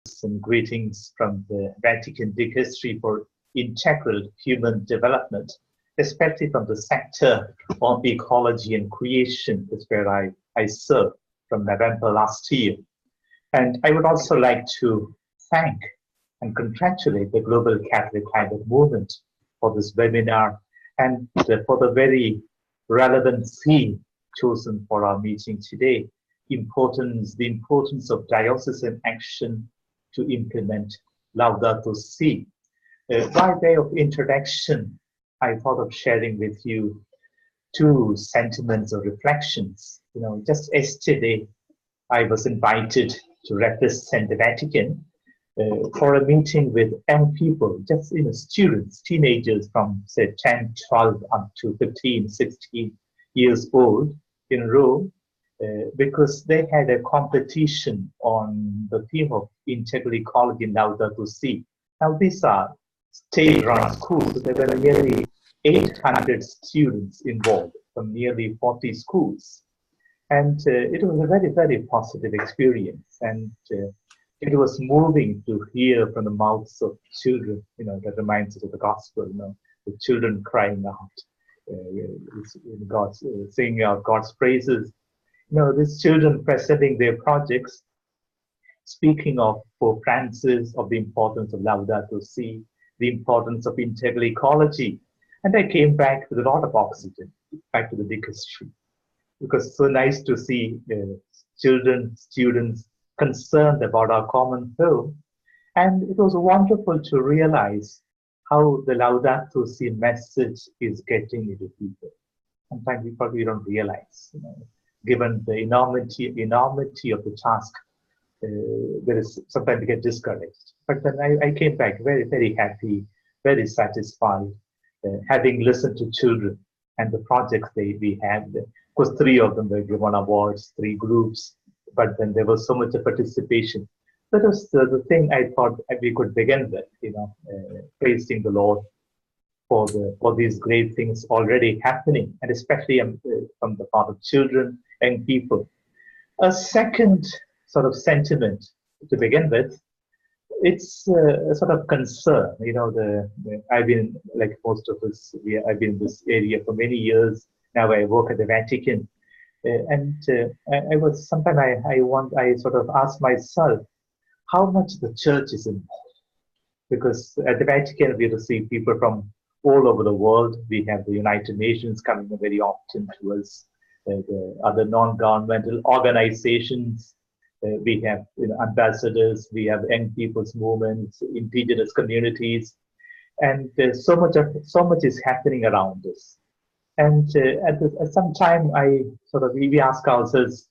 Some greetings from the Vatican Dicastery for Integral Human Development, especially from the sector of ecology and creation, is where I served from November last year. And I would also like to thank and congratulate the Global Catholic Climate Movement for this webinar and for the very relevant theme chosen for our meeting today, the importance of diocesan action to implement Laudato Si. By way of introduction, I thought of sharing with you two sentiments or reflections. Just yesterday, I was invited to represent the Vatican for a meeting with young people, just students, teenagers from say 10, 12 up to 15, 16 years old in Rome, because they had a competition on the theme of integral ecology in Laudato Si. Now these are state-run schools. There were nearly 800 students involved from nearly 40 schools. And it was a very, very positive experience. And it was moving to hear from the mouths of children, that reminds us of the gospel, the children crying out, singing out God's praises. These children presenting their projects, speaking of Pope Francis, of the importance of Laudato Si, the importance of integral ecology. And I came back with a lot of oxygen, back to the Dicastery, because it's so nice to see children, students concerned about our common home. And it was wonderful to realize how the Laudato Si message is getting into people. Sometimes we probably don't realize, given the enormity of the task, there is sometimes we get discouraged. But then I came back very, very happy, very satisfied, having listened to children and the projects we had. Of course, 3 of them were given awards, 3 groups, but then there was so much of participation. That was the thing I thought we could begin with, praising the Lord for these great things already happening, and especially from the part of children and people. A second sort of sentiment to begin with, it's a sort of concern. I've been, like most of us, I've been in this area for many years. Now I work at the Vatican. I was sometimes I sort of ask myself how much the church is involved, because at the Vatican we receive people from all over the world. We have the United Nations coming very often to us, the other non-governmental organizations. We have ambassadors. We have young people's movements, indigenous communities, and so much is happening around us. And at some time, we ask ourselves,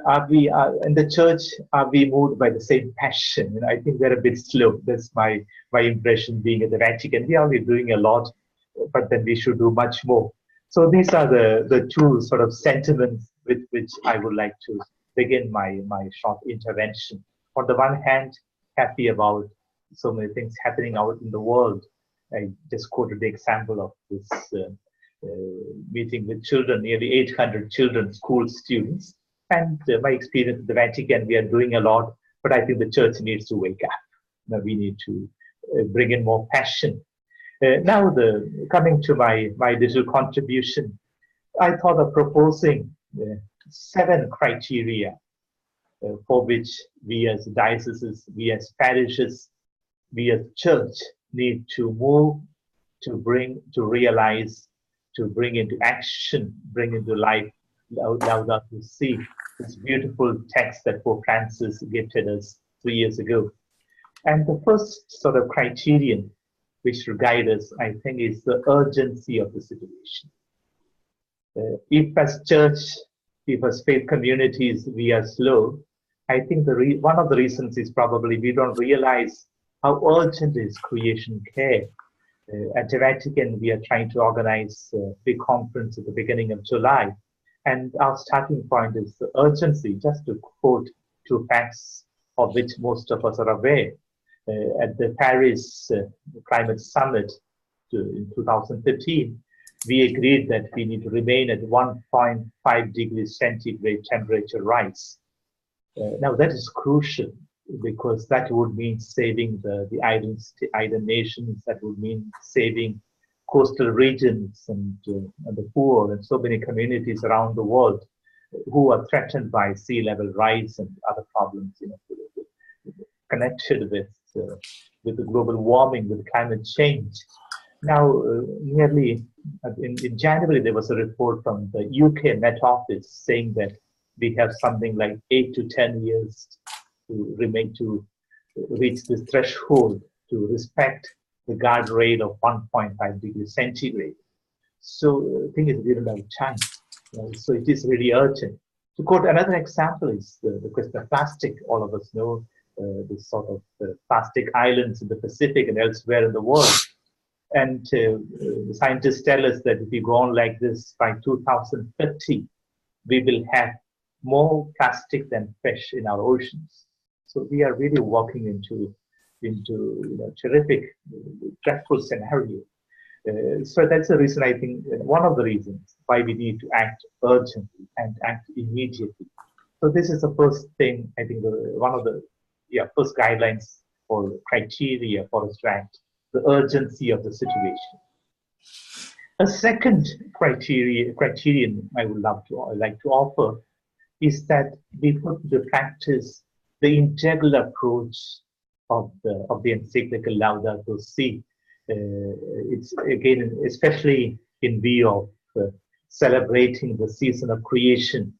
are we in the church? Are we moved by the same passion? I think we're a bit slow. That's my impression being at the Vatican. We are already doing a lot, but then we should do much more. So these are the two sort of sentiments with which I would like to begin my short intervention. On the one hand, happy about so many things happening out in the world. I just quoted the example of this meeting with children, nearly 800 children, school students. And my experience at the Vatican, we are doing a lot, but I think the church needs to wake up. We need to bring in more passion. Now, coming to my little contribution, I thought of proposing 7 criteria for which we as dioceses, we as parishes, we as church need to move, to realize, to bring into action, bring into life Laudato Si, this beautiful text that Pope Francis gifted us 3 years ago. And the first sort of criterion which should guide us, I think, is the urgency of the situation. If as church, if as faith communities, we are slow, I think one of the reasons is probably we don't realize how urgent is creation care. At the Vatican, we are trying to organize a big conference at the beginning of July. And our starting point is the urgency, just to quote 2 facts of which most of us are aware. At the Paris Climate Summit in 2015, we agreed that we need to remain at 1.5 degrees centigrade temperature rise. Now that is crucial. because that would mean saving the island nations, that would mean saving coastal regions and the poor and so many communities around the world who are threatened by sea level rise and other problems, connected with the global warming, with climate change. Now, in January, there was a report from the UK Met Office saying that we have something like 8 to 10 years to reach this threshold to respect the guardrail of 1.5 degrees centigrade. So I think it's really about time. So it is really urgent. To quote another example is the question of plastic. All of us know this sort of plastic islands in the Pacific and elsewhere in the world. And the scientists tell us that if we go on like this, by 2050, we will have more plastic than fish in our oceans. So we are really walking into terrific, dreadful scenario. So that's the reason, I think, one of the reasons why we need to act urgently and act immediately. So this is the first thing, I think, one of the first guidelines or criteria for us to act, the urgency of the situation. A second criterion I would like to offer is that we put into practice the integral approach of the encyclical Laudato Si. It's again, especially in view of celebrating the season of creation.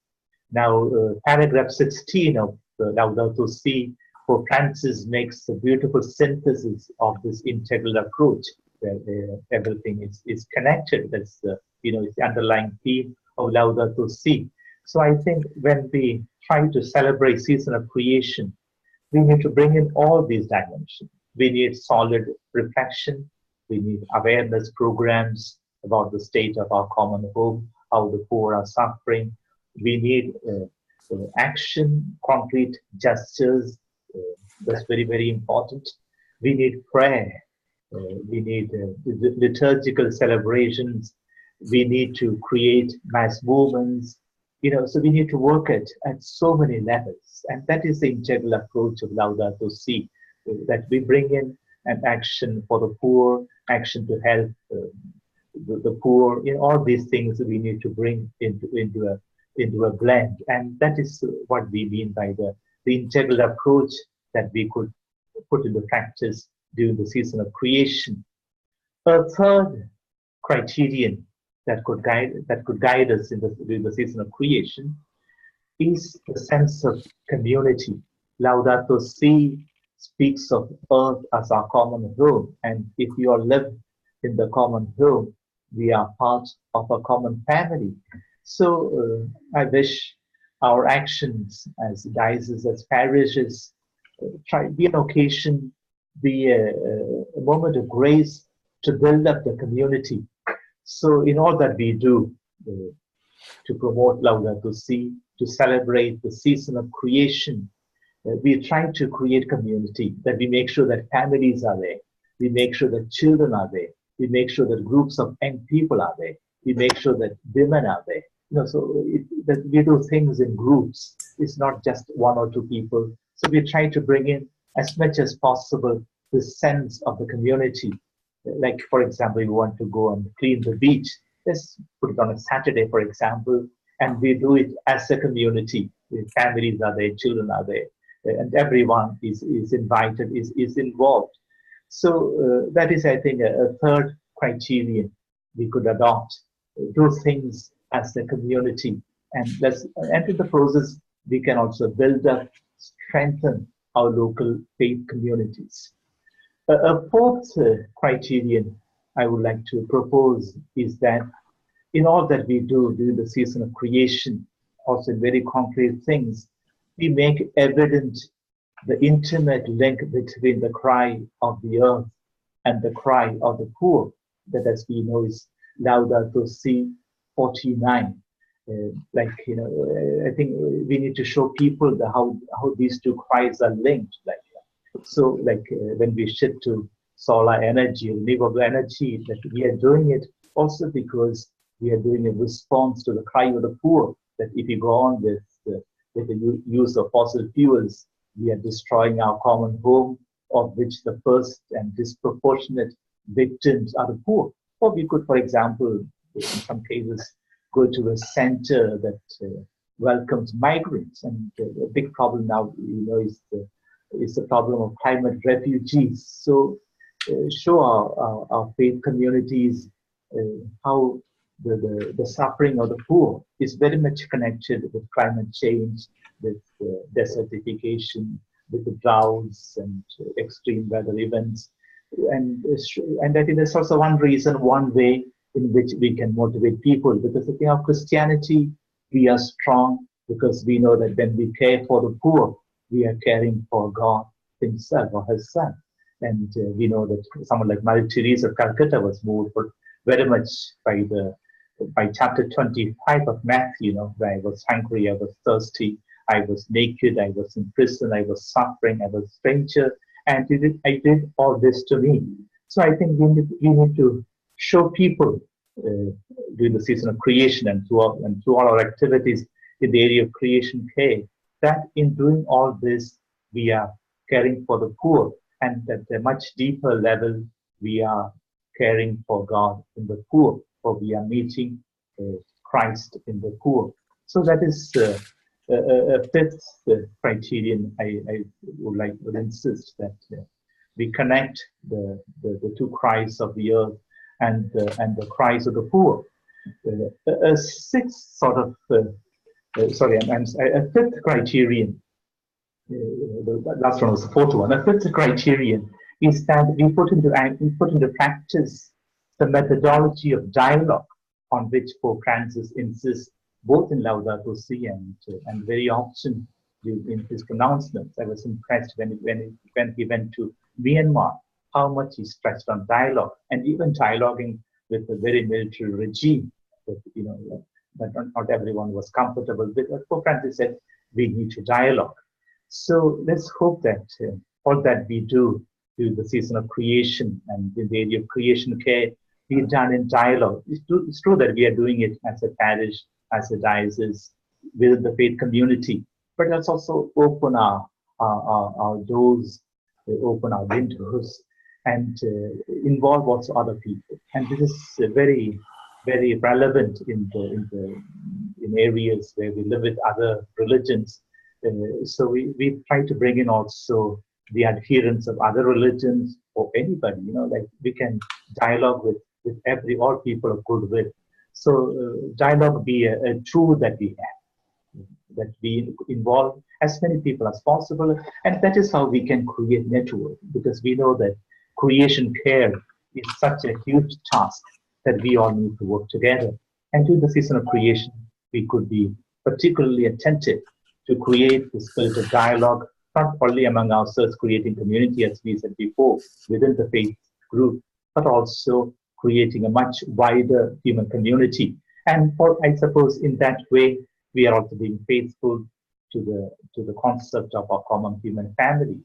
Now, paragraph 16 of the Laudato Si, Pope Francis makes a beautiful synthesis of this integral approach, where everything is connected. That's it's the underlying theme of Laudato Si. So I think when we try to celebrate season of creation, we need to bring in all these dimensions. We need solid reflection. We need awareness programs about the state of our common home, how the poor are suffering. We need action, concrete gestures. That's very, very important. We need prayer. We need liturgical celebrations. We need to create mass movements. So we need to work at so many levels. And that is the integral approach of Laudato Si, that we bring in an action for the poor, action to help the poor. All these things we need to bring into a blend. And that is what we mean by the integral approach that we could put into practice during the season of creation. A third criterion that could guide us during the season of creation is the sense of community. Laudato Si speaks of earth as our common home, and if we all live in the common home, we are part of a common family. So I wish our actions as dioceses, as parishes, be an occasion, be a moment of grace to build up the community. So in all that we do to promote Laudato Si, to celebrate the season of creation, we try to create community, that we make sure that families are there, we make sure that children are there, we make sure that groups of young people are there, we make sure that women are there. That we do things in groups. It's not just one or two people. So we try to bring in as much as possible the sense of the community. Like, for example, we want to go and clean the beach. Let's put it on a Saturday, for example, and we do it as a community. The families are there, children are there, and everyone is invited, is involved. So that is, I think, a third criterion we could adopt. Do things as a community, and in the process, we can also build up, strengthen our local faith communities. A fourth criterion I would like to propose is that in all that we do during the season of creation, also in very concrete things, we make evident the intimate link between the cry of the earth and the cry of the poor, that, as we know, is Laudato Si 49. I think we need to show people how these two cries are linked. When we shift to solar energy, renewable energy, that we are doing it also because we are doing a response to the cry of the poor, that if you go on with the use of fossil fuels, we are destroying our common home, of which the first and disproportionate victims are the poor. Or we could, for example, in some cases, go to a center that welcomes migrants. And a big problem now, is the problem of climate refugees. So show our faith communities how the suffering of the poor is very much connected with climate change, with desertification, with the droughts and extreme weather events. And I think that's also one reason, one way in which we can motivate people. Because if we have Christianity, we are strong because we know that when we care for the poor, we are caring for God Himself or Herself. And we know that someone like Mother Teresa of Calcutta was moved very much by chapter 25 of Matthew, where I was hungry, I was thirsty, I was naked, I was in prison, I was suffering, I was a stranger, and I did all this to me. So I think we need to show people during the season of creation and through all our activities in the area of creation care, that in doing all this, we are caring for the poor, and at a much deeper level, we are caring for God in the poor, for we are meeting Christ in the poor. So that is a fifth criterion I would insist that we connect the two Christs of the earth and the Christ of the poor. A sixth sort of, a fifth criterion, the last one was the fourth one. A fifth criterion is that we put into practice the methodology of dialogue on which Pope Francis insists both in Laudato Si and very often in his pronouncements. I was impressed when he went to Myanmar, how much he stressed on dialogue, and even dialoguing with a very military regime that not everyone was comfortable with. But Pope Francis said we need to dialogue. So let's hope that all that we do during the season of creation and in the area of creation care be done in dialogue. It's true that we are doing it as a parish, as a diocese, within the faith community, but let's also open our doors, open our windows, and involve also other people. And this is very, very relevant in areas where we live with other religions. So we try to bring in also the adherents of other religions or anybody, like we can dialogue with all people of goodwill. So dialogue be a tool that we have, that we involve as many people as possible, and that is how we can create network, because we know that creation care is such a huge task that we all need to work together. And during the season of creation, we could be particularly attentive to create the spirit of dialogue, not only among ourselves, creating community, as we said before, within the faith group, but also creating a much wider human community. And I suppose in that way, we are also being faithful to the concept of our common human family.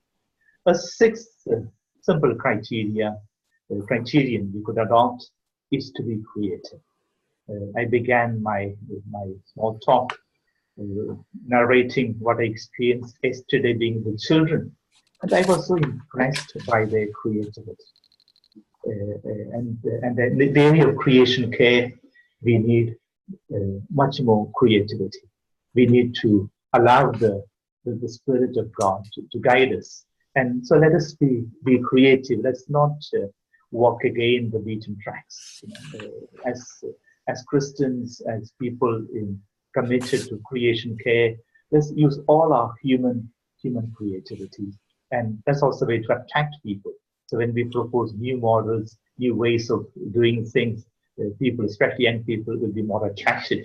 A sixth simple criterion we could adopt is to be creative. I began my small talk narrating what I experienced yesterday being with children, and I was so impressed by their creativity. And the area of creation care, we need much more creativity. We need to allow the Spirit of God to guide us. And so let us be creative. Let's not walk again the beaten tracks. As Christians, as people committed to creation care, let's use all our human creativity. And that's also a way to attract people. So when we propose new models, new ways of doing things, people, especially young people, will be more attracted.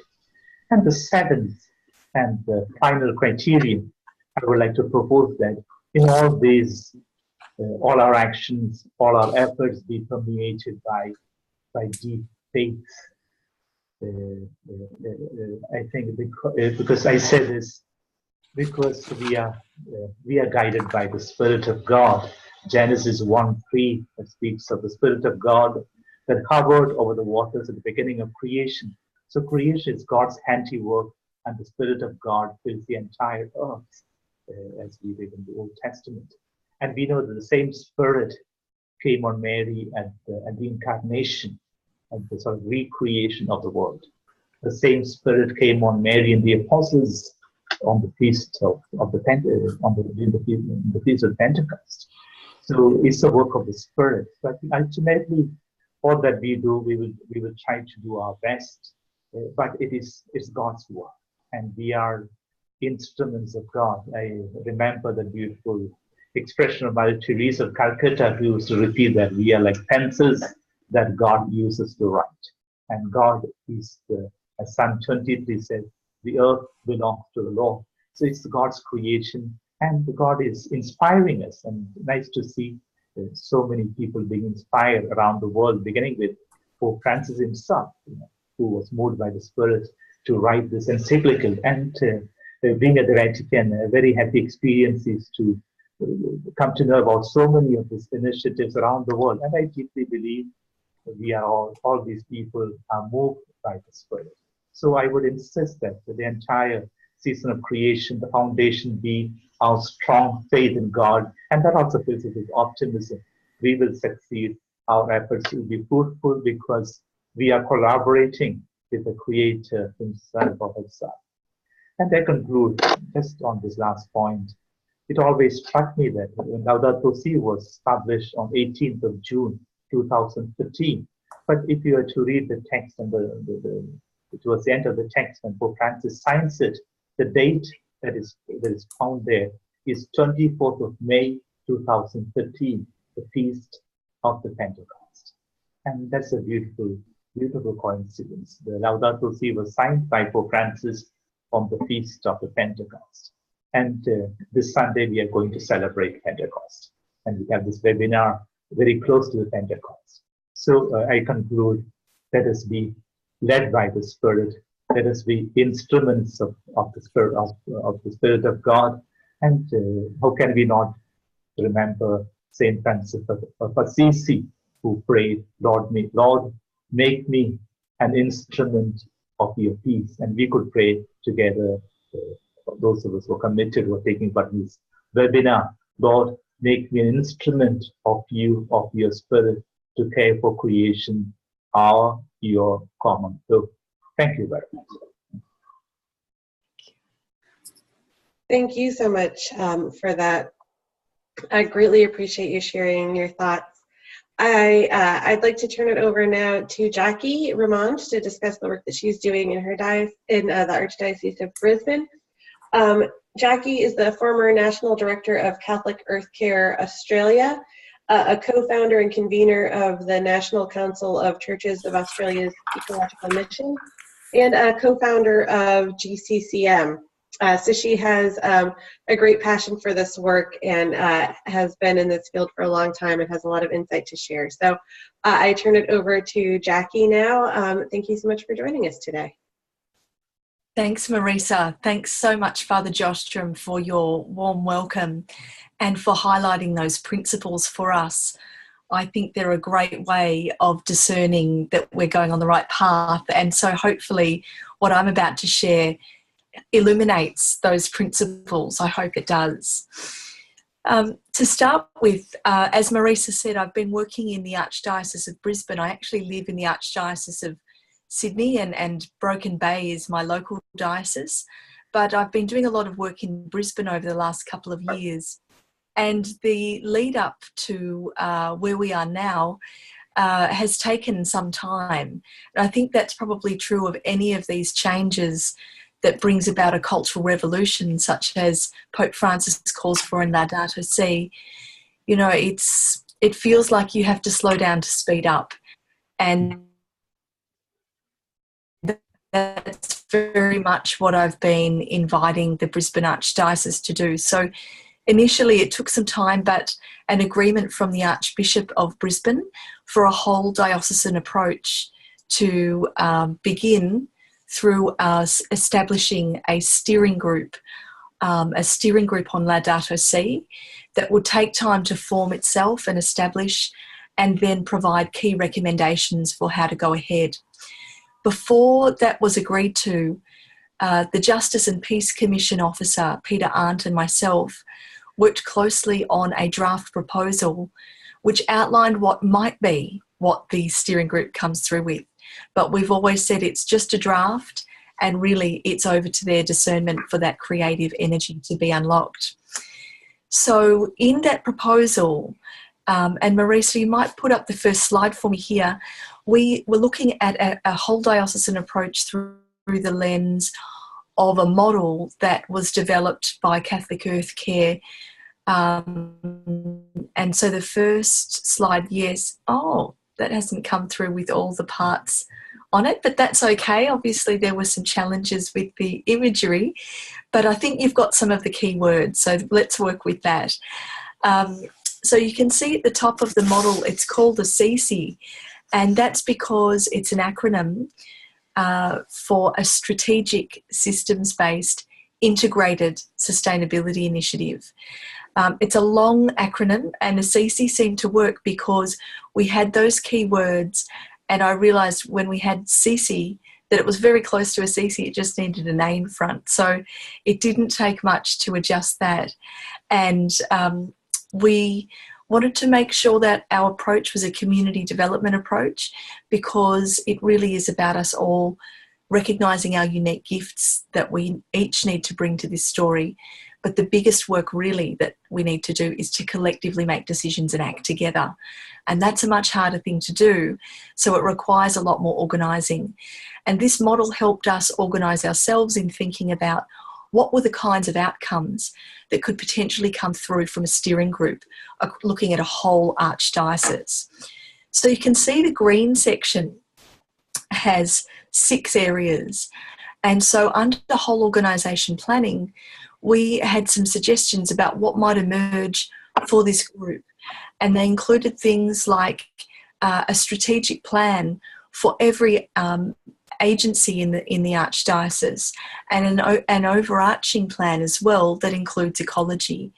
And the seventh and the final criterion, I would like to propose that in all these, all our actions, all our efforts be permeated by deep faith. I think because I say this, because we are guided by the Spirit of God. Genesis 1:3 speaks of the Spirit of God that hovered over the waters at the beginning of creation. So creation is God's handiwork, and the Spirit of God fills the entire earth. as we read in the Old Testament. And we know that the same Spirit came on Mary at the Incarnation, and the sort of recreation of the world. The same Spirit came on Mary and the apostles on the feast of the feast of Pentecost. So it's the work of the Spirit. So I think ultimately, all that we do, we will try to do our best, but it's God's work, and we are instruments of God. I remember the beautiful expression of Mother Teresa of Calcutta, who used to repeat that we are like pencils that God uses to write. And God is, as Psalm 23 says, the earth belongs to the Lord. So it's God's creation, and God is inspiring us. And nice to see so many people being inspired around the world, beginning with Pope Francis himself, who was moved by the Spirit to write this encyclical. And being at the Vatican, a very happy experience is to come to know about so many of these initiatives around the world. And I deeply believe we are all these people are moved by the Spirit. So I would insist that the entire season of creation, the foundation be our strong faith in God, and that also fills us with optimism. We will succeed. Our efforts will be fruitful because we are collaborating with the Creator Himself or Herself. And I conclude just on this last point. It always struck me that when Laudato Si was published on 18th of June 2015, but if you were to read the text and towards the end of the text, when Pope Francis signs it, the date that is found there is 24th of May 2015, the feast of the Pentecost. And that's a beautiful, beautiful coincidence. The Laudato Si was signed by Pope Francis on the feast of the Pentecost. And this Sunday, we are going to celebrate Pentecost. And we have this webinar very close to the Pentecost. So I conclude, let us be led by the Spirit. Let us be instruments of the Spirit of the Spirit of God. And how can we not remember Saint Francis of Assisi, who prayed, Lord, make me an instrument of your peace. And we could pray together, those of us who are committed, who are taking part in this webinar. Lord, make me an instrument of you, of your Spirit, to care for creation, your common good. Thank you very much. Thank you so much for that. I greatly appreciate you sharing your thoughts. I'd like to turn it over now to Jacqui Rémond to discuss the work that she's doing in her in the Archdiocese of Brisbane. Jacqui is the former National Director of Catholic Earth Care Australia, a co-founder and convener of the National Council of Churches of Australia's Ecological Mission, and a co-founder of GCCM. So she has a great passion for this work and has been in this field for a long time and has a lot of insight to share. So I turn it over to Jacqui now. Thank you so much for joining us today. Thanks, Marisa. Thanks so much, Father Joshtrum, for your warm welcome and for highlighting those principles for us. I think they're a great way of discerning that we're going on the right path. And so hopefully what I'm about to share illuminates those principles. I hope it does. To start with, as Marisa said, I've been working in the Archdiocese of Brisbane. I actually live in the Archdiocese of Sydney, and Broken Bay is my local diocese. But I've been doing a lot of work in Brisbane over the last couple of years. And the lead up to where we are now has taken some time. And I think that's probably true of any of these changes that brings about a cultural revolution, such as Pope Francis calls for in Laudato Si. You know, it feels like you have to slow down to speed up. And that's very much what I've been inviting the Brisbane Archdiocese to do. So initially it took some time, but an agreement from the Archbishop of Brisbane for a whole diocesan approach to begin through us establishing a steering group on Laudato Si that would take time to form itself and establish, and then provide key recommendations for how to go ahead. Before that was agreed to, the Justice and Peace Commission officer, Peter Arndt, and myself worked closely on a draft proposal which outlined what might be what the steering group comes through with. But we've always said it's just a draft, and really it's over to their discernment for that creative energy to be unlocked. So in that proposal, and Marisa, you might put up the first slide for me here, we were looking at a whole diocesan approach through the lens of a model that was developed by Catholic Earth Care. And so the first slide, yes, that hasn't come through with all the parts on it, but that's okay. Obviously there were some challenges with the imagery, but I think you've got some of the key words, so let's work with that. So you can see at the top of the model, it's called a CC, and that's because it's an acronym for a strategic systems-based integrated sustainability initiative. It's a long acronym, and a CC seemed to work because we had those key words, and I realised when we had CC that it was very close to a CC, it just needed an A in front. So it didn't take much to adjust that. And we wanted to make sure that our approach was a community development approach, because it really is about us all recognising our unique gifts that we each need to bring to this story. But the biggest work really that we need to do is to collectively make decisions and act together. And that's a much harder thing to do. So it requires a lot more organising. And this model helped us organise ourselves in thinking about what were the kinds of outcomes that could potentially come through from a steering group looking at a whole archdiocese. So you can see the green section has 6 areas. And so under the whole organisation planning, we had some suggestions about what might emerge for this group. And they included things like a strategic plan for every agency in the Archdiocese, and an overarching plan as well that includes ecology,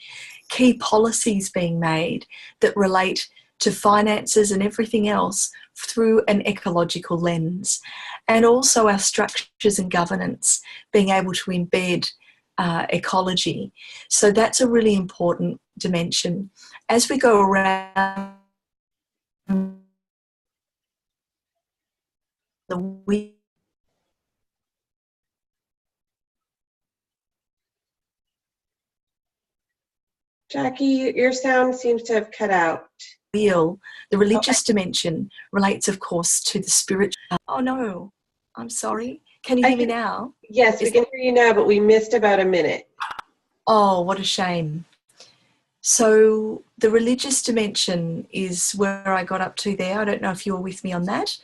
key policies being made that relate to finances and everything else through an ecological lens, and also our structures and governance being able to embed ecology. So that's a really important dimension. As we go around the wheel, Jacqui, your sound seems to have cut out. the religious dimension relates, of course, to the spiritual. Oh no, I'm sorry. Can you hear me now? Yes, we can hear you now, but we missed about a minute. Oh, what a shame. So the religious dimension is where I got up to there. I don't know if you were with me on that,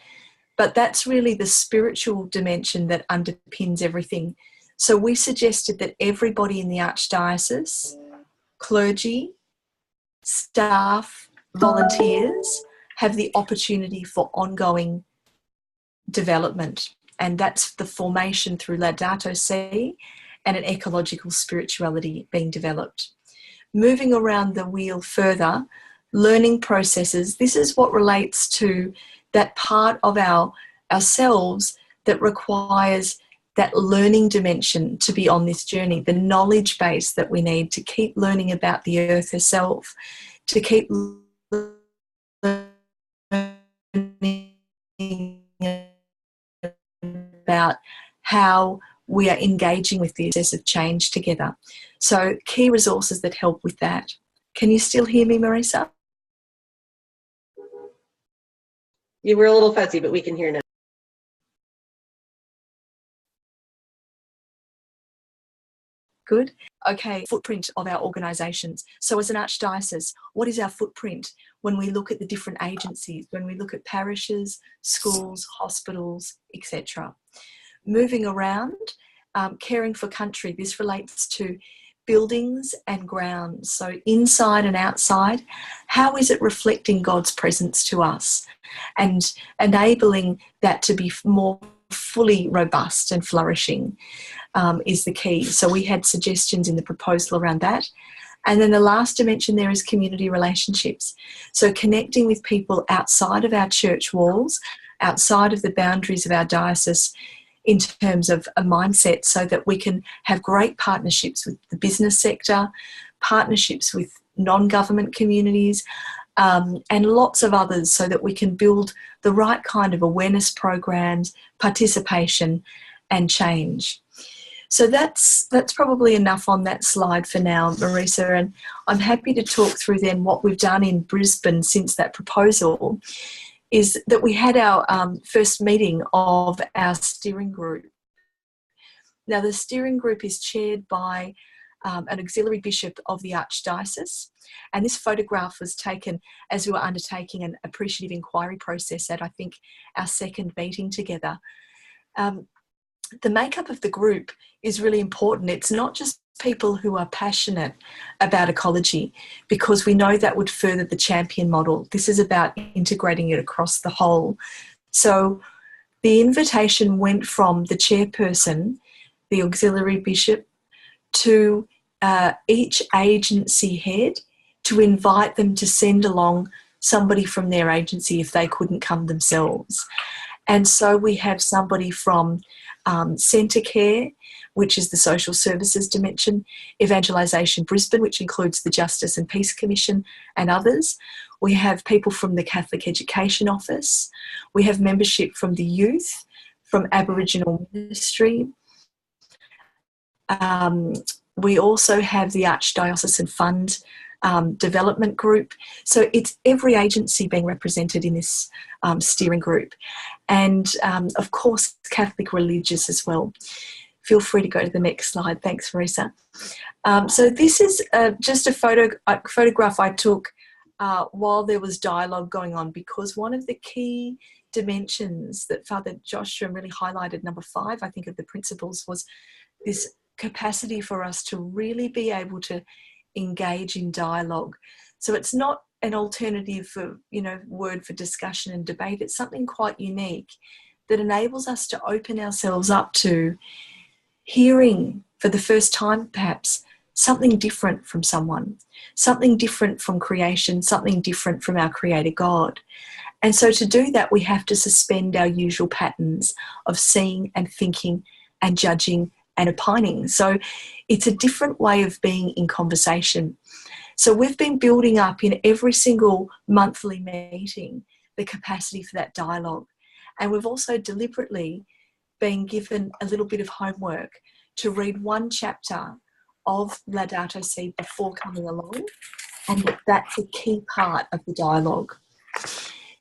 but that's really the spiritual dimension that underpins everything. So we suggested that everybody in the Archdiocese, clergy, staff, volunteers, have the opportunity for ongoing development. And that's the formation through Laudato Si and an ecological spirituality being developed. Moving around the wheel further, learning processes. This is what relates to that part of ourselves that requires that learning dimension to be on this journey, the knowledge base that we need to keep learning about the earth herself, to keep learning about how we are engaging with the process of change together. So key resources that help with that. Can you still hear me, Marisa? You were a little fuzzy, but we can hear now. Good. Okay, footprint of our organisations. So as an archdiocese, what is our footprint when we look at the different agencies, when we look at parishes, schools, hospitals, etc.? Moving around, caring for country. This relates to buildings and grounds. So inside and outside, how is it reflecting God's presence to us and enabling that to be more fully robust and flourishing is the key. So we had suggestions in the proposal around that. And then the last dimension there is community relationships. So connecting with people outside of our church walls, outside of the boundaries of our diocese, in terms of a mindset, so that we can have great partnerships with the business sector, partnerships with non-government communities, and lots of others, so that we can build the right kind of awareness programs, participation and change. So that's probably enough on that slide for now, Marisa, and I'm happy to talk through then what we've done in Brisbane since that proposal. Is that we had our first meeting of our steering group. Now, the steering group is chaired by an auxiliary bishop of the Archdiocese, and this photograph was taken as we were undertaking an appreciative inquiry process at, I think, our second meeting together. The makeup of the group is really important. It's not just people who are passionate about ecology, because we know that would further the champion model. This is about integrating it across the whole. So the invitation went from the chairperson, the auxiliary bishop, to each agency head, to invite them to send along somebody from their agency if they couldn't come themselves. And so we have somebody from Centre Care, which is the social services dimension, Evangelisation Brisbane, which includes the Justice and Peace Commission and others. We have people from the Catholic Education Office. We have membership from the youth, from Aboriginal Ministry. We also have the Archdiocesan Fund development group. So it's every agency being represented in this steering group. And of course, Catholic religious as well. Feel free to go to the next slide. Thanks, Marisa. So this is just a photograph I took while there was dialogue going on, because one of the key dimensions that Father Joshtrum really highlighted, number 5, I think, of the principles, was this capacity for us to really be able to engage in dialogue. So it's not an alternative for, word for discussion and debate. It's something quite unique that enables us to open ourselves up to hearing for the first time, perhaps, something different from someone, something different from creation, something different from our Creator God. And so to do that, we have to suspend our usual patterns of seeing and thinking and judging and opining. So it's a different way of being in conversation. So we've been building up in every single monthly meeting the capacity for that dialogue. And we've also deliberately been given a little bit of homework to read one chapter of Laudato Si before coming along, and that's a key part of the dialogue.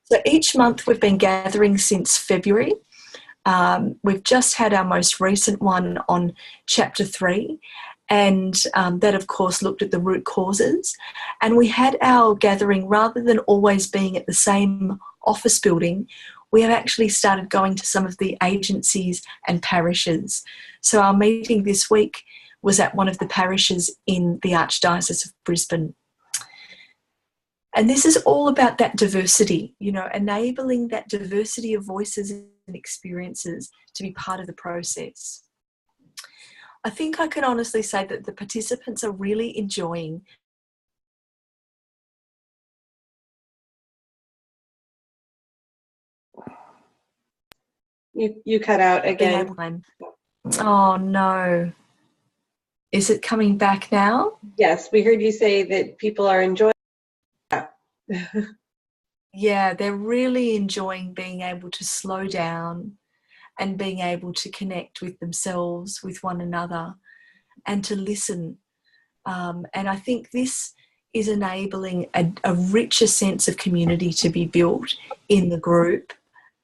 So each month we've been gathering since February. We've just had our most recent one on chapter 3, and that of course looked at the root causes. And we had our gathering, rather than always being at the same office building, we have actually started going to some of the agencies and parishes. So our meeting this week was at one of the parishes in the Archdiocese of Brisbane. And this is all about that diversity, enabling that diversity of voices and experiences to be part of the process. I think I can honestly say that the participants are really enjoying You cut out again. Oh no. Is it coming back now? Yes, we heard you say that people are enjoying that. Yeah, they're really enjoying being able to slow down and being able to connect with themselves, with one another, and to listen. And I think this is enabling a richer sense of community to be built in the group.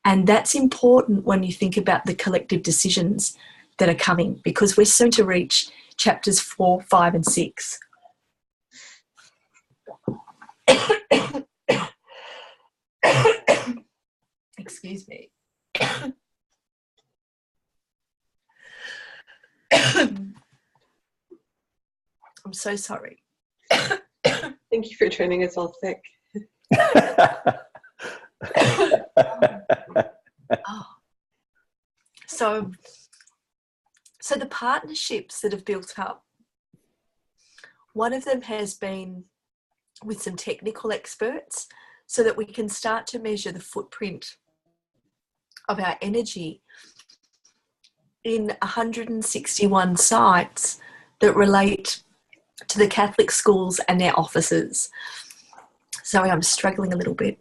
And that's important when you think about the collective decisions that are coming, because we're soon to reach chapters 4, 5, and 6. Excuse me. I'm so sorry. Thank you for turning us all sick. So the partnerships that have built up, one of them has been with some technical experts, so that we can start to measure the footprint of our energy in 161 sites that relate to the Catholic schools and their offices. Sorry, I'm struggling a little bit.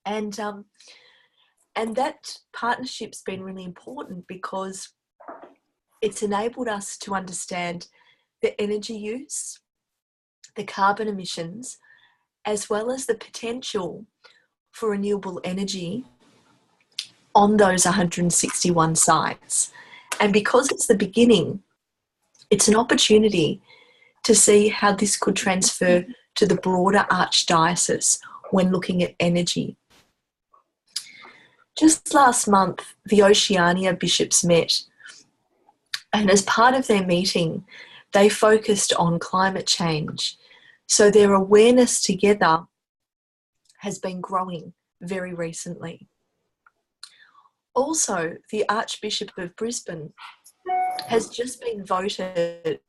And that partnership's been really important because it's enabled us to understand the energy use, the carbon emissions, as well as the potential for renewable energy on those 161 sites. And because it's the beginning, it's an opportunity to see how this could transfer to the broader Archdiocese when looking at energy. Just last month, the Oceania bishops met, and as part of their meeting, they focused on climate change. So their awareness together has been growing very recently. Also, the Archbishop of Brisbane has just been voted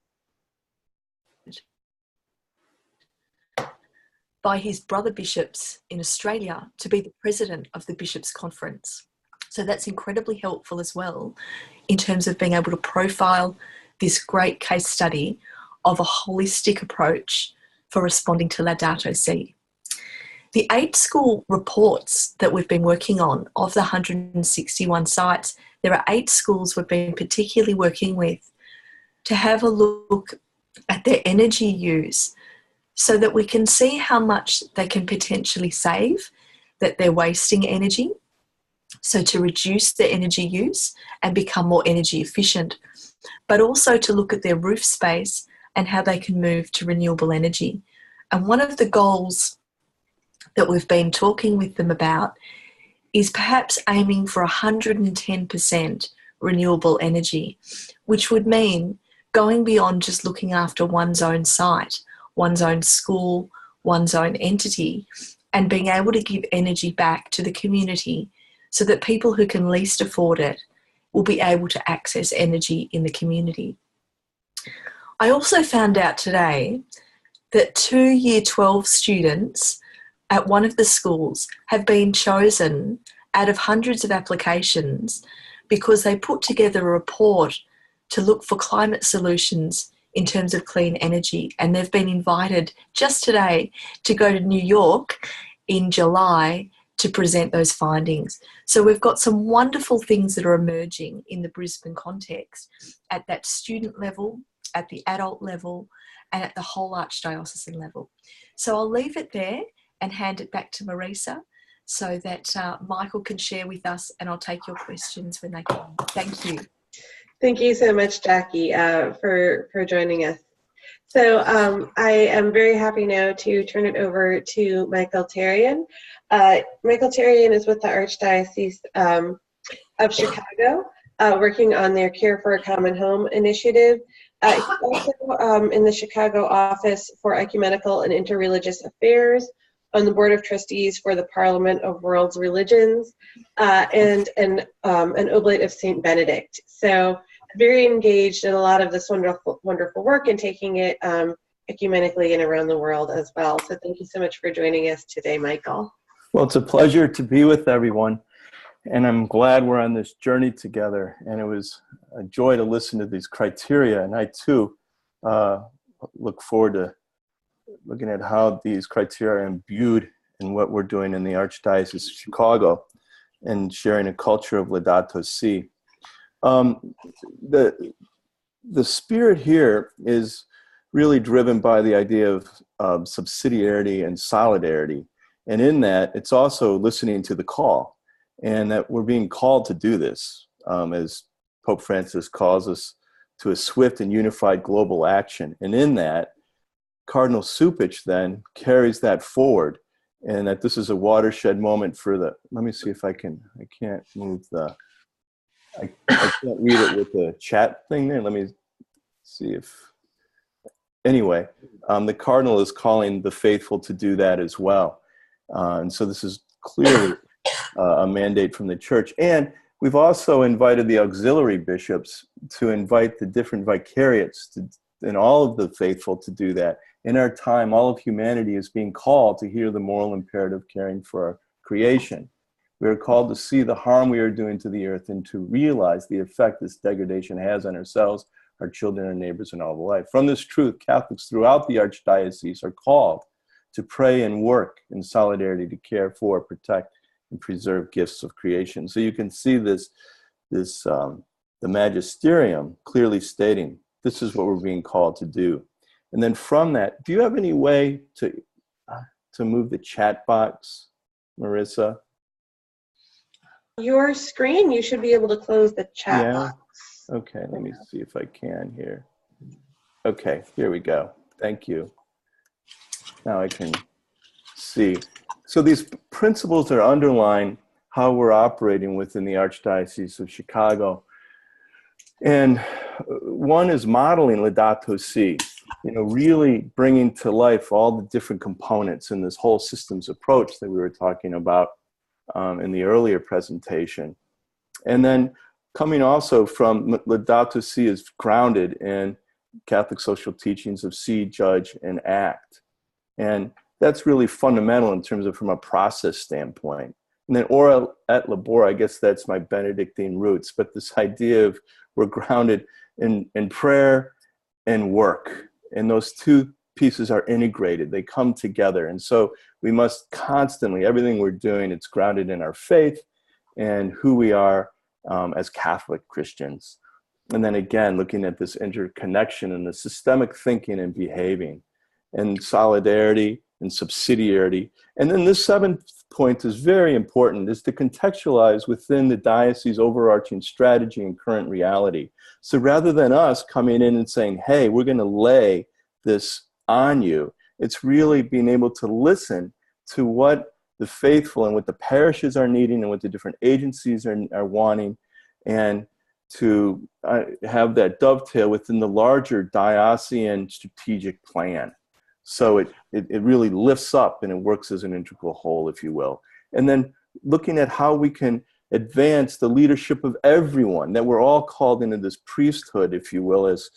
by his brother bishops in Australia to be the president of the Bishops' Conference. So that's incredibly helpful as well in terms of being able to profile this great case study of a holistic approach for responding to Laudato Si. The 8 school reports that we've been working on, of the 161 sites, there are 8 schools we've been particularly working with to have a look at their energy use so that we can see how much they can potentially save, that they're wasting energy, so to reduce their energy use and become more energy efficient, but also to look at their roof space and how they can move to renewable energy. And one of the goals that we've been talking with them about is perhaps aiming for 110% renewable energy, which would mean going beyond just looking after one's own site, one's own school, one's own entity, and being able to give energy back to the community so that people who can least afford it will be able to access energy in the community. I also found out today that 2 Year 12 students at one of the schools have been chosen out of hundreds of applications because they put together a report to look for climate solutions in terms of clean energy. And they've been invited just today to go to New York in July to present those findings. So we've got some wonderful things that are emerging in the Brisbane context at that student level, at the adult level, and at the whole Archdiocesan level. So I'll leave it there and hand it back to Marisa so that Michael can share with us, and I'll take your questions when they come. Thank you. Thank you so much, Jacqui, for joining us. So I am very happy now to turn it over to Michael Terrien. Michael Terrien is with the Archdiocese of Chicago, working on their Care for a Common Home initiative. He's also in the Chicago office for ecumenical and interreligious affairs, on the board of trustees for the Parliament of World's Religions, and an oblate of St. Benedict. So very engaged in a lot of this wonderful work and taking it ecumenically and around the world as well. So thank you so much for joining us today, Michael. Well, it's a pleasure to be with everyone, and I'm glad we're on this journey together. And it was a joy to listen to these criteria, and I too look forward to looking at how these criteria are imbued in what we're doing in the Archdiocese of Chicago and sharing a culture of Laudato Si. The spirit here is really driven by the idea of subsidiarity and solidarity. And in that, it's also listening to the call, and that we're being called to do this, as Pope Francis calls us to a swift and unified global action. And in that, Cardinal Cupich then carries that forward, and that this is a watershed moment for the, let me see if I can't move the, I can't read it with the chat thing there. Let me see if, anyway, the Cardinal is calling the faithful to do that as well. And so this is clearly a mandate from the Church. And we've also invited the auxiliary bishops to invite the different vicariates and all of the faithful to do that. In our time, all of humanity is being called to hear the moral imperative caring for our creation. We are called to see the harm we are doing to the earth and to realize the effect this degradation has on ourselves, our children, our neighbors, and all of life. From this truth, Catholics throughout the Archdiocese are called to pray and work in solidarity to care for, protect, and preserve gifts of creation. So you can see the magisterium clearly stating this is what we're being called to do. And then from that, do you have any way to move the chat box, Marissa? Your screen, you should be able to close the chat box. Okay, let me see if I can here. Okay, here we go. Thank you. Now I can see. So these principles are underlying how we're operating within the Archdiocese of Chicago. And one is modeling Laudato Si, really bringing to life all the different components in this whole systems approach that we were talking about in the earlier presentation. And then coming also from Laudato Si is grounded in Catholic social teachings of see, judge, and act. And that's really fundamental in terms of from a process standpoint. And then ora et labora, I guess that's my Benedictine roots, but this idea of we're grounded in prayer and work. And those two pieces are integrated. They come together. And so we must constantly, everything we're doing, it's grounded in our faith and who we are as Catholic Christians. And then again, looking at this interconnection and the systemic thinking and behaving and solidarity and subsidiarity. And then this seventh point is very important, is to contextualize within the diocese overarching strategy and current reality. So rather than us coming in and saying, hey, we're going to lay this on you, it's really being able to listen to what the faithful and what the parishes are needing and what the different agencies are wanting, and to have that dovetail within the larger diocesan strategic plan. So it really lifts up and it works as an integral whole, if you will. And then looking at how we can advance the leadership of everyone, that we're all called into this priesthood, if you will, as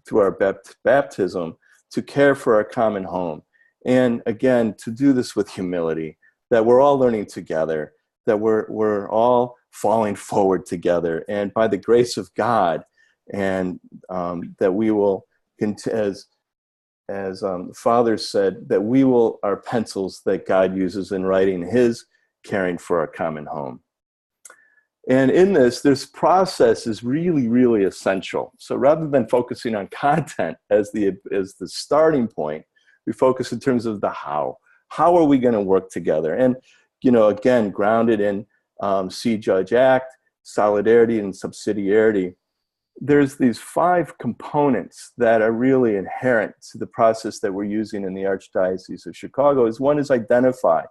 through our baptism, to care for our common home. And again, to do this with humility, that we're all learning together, that we're all falling forward together, and by the grace of God, and that we will, as Father said, that we will are pencils that God uses in writing his caring for our common home. And in this process is really, really essential. So rather than focusing on content as the starting point, we focus in terms of the how. How are we going to work together? And, again, grounded in see, judge, act, solidarity, and subsidiarity. There's these 5 components that are really inherent to the process that we're using in the Archdiocese of Chicago. One is identify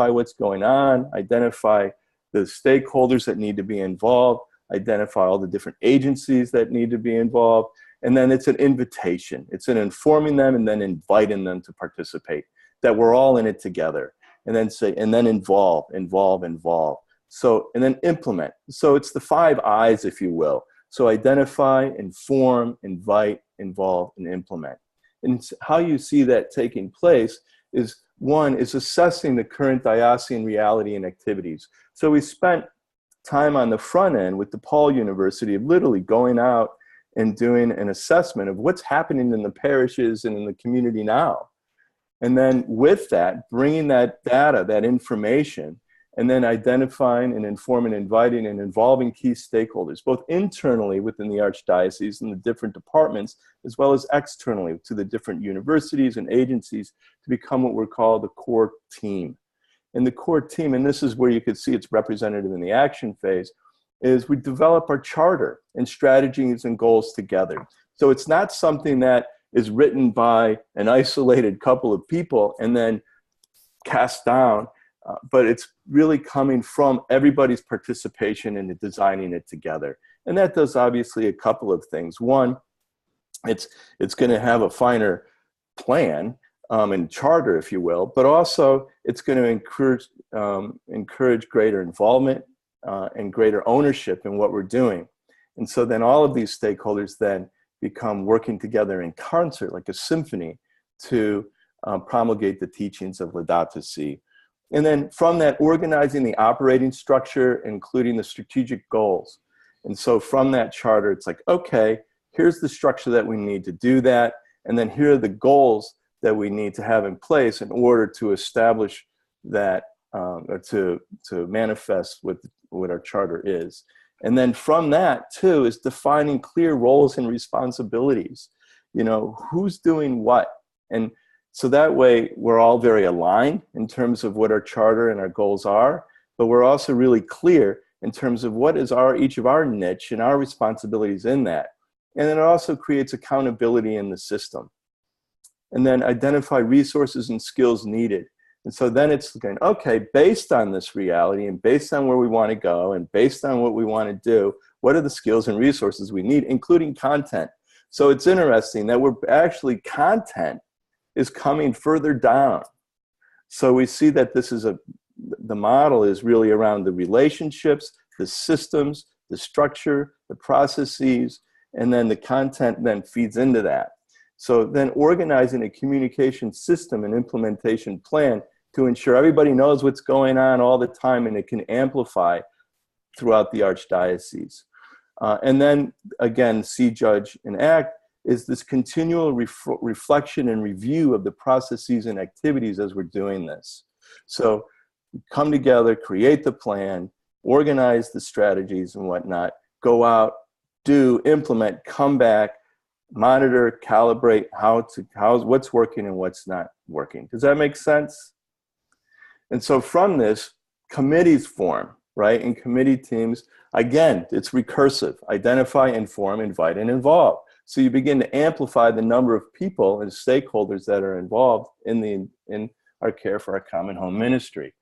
what's going on, identify the stakeholders that need to be involved, identify all the different agencies that need to be involved, and then it's an invitation. It's an informing them and then inviting them to participate, that we're all in it together, and then involve. So, and then implement. So it's the 5 I's, if you will. So identify, inform, invite, involve, and implement. And how you see that taking place is, one, is assessing the current diocesan reality and activities. So we spent time on the front end with DePaul University of literally going out and doing an assessment of what's happening in the parishes and in the community now. And then with that, bringing that data, that information, and then identifying and informing, inviting and involving key stakeholders, both internally within the Archdiocese and the different departments, as well as externally to the different universities and agencies to become what we're called the core team. And the core team, and this is where you could see it's representative in the action phase, is we develop our charter and strategies and goals together. So it's not something that is written by an isolated couple of people and then cast down, but it's really coming from everybody's participation in designing it together. And that does obviously a couple of things. One, it's going to have a finer plan and charter, if you will, but also it's going to encourage greater involvement and greater ownership in what we're doing. And so then all of these stakeholders then become working together in concert like a symphony to promulgate the teachings of Laudato Si. And then from that, organizing the operating structure, including the strategic goals. And so from that charter, it's like, okay, here's the structure that we need to do that. And then here are the goals that we need to have in place in order to establish that, or to manifest what our charter is. And then from that, too, is defining clear roles and responsibilities. You know, who's doing what? And so that way, we're all very aligned in terms of what our charter and our goals are, but we're also really clear in terms of what is each of our niche and our responsibilities in that. And then it also creates accountability in the system. And then identify resources and skills needed. And so then it's going, okay, based on this reality and based on where we want to go and based on what we want to do, what are the skills and resources we need, including content? So it's interesting that we're actually, content is coming further down. So we see that this is the model is really around the relationships, the systems, the structure, the processes, and then the content then feeds into that. So then organizing a communication system and implementation plan to ensure everybody knows what's going on all the time and it can amplify throughout the Archdiocese. And then again, see, judge, and act is this continual reflection and review of the processes and activities as we're doing this. So come together, create the plan, organize the strategies and whatnot, go out, do, implement, come back, monitor, calibrate what's working and what's not working. Does that make sense? And so from this, committees form, right? And committee teams, again, it's recursive. Identify, inform, invite, and involve. So you begin to amplify the number of people and stakeholders that are involved in our care for our common home ministry.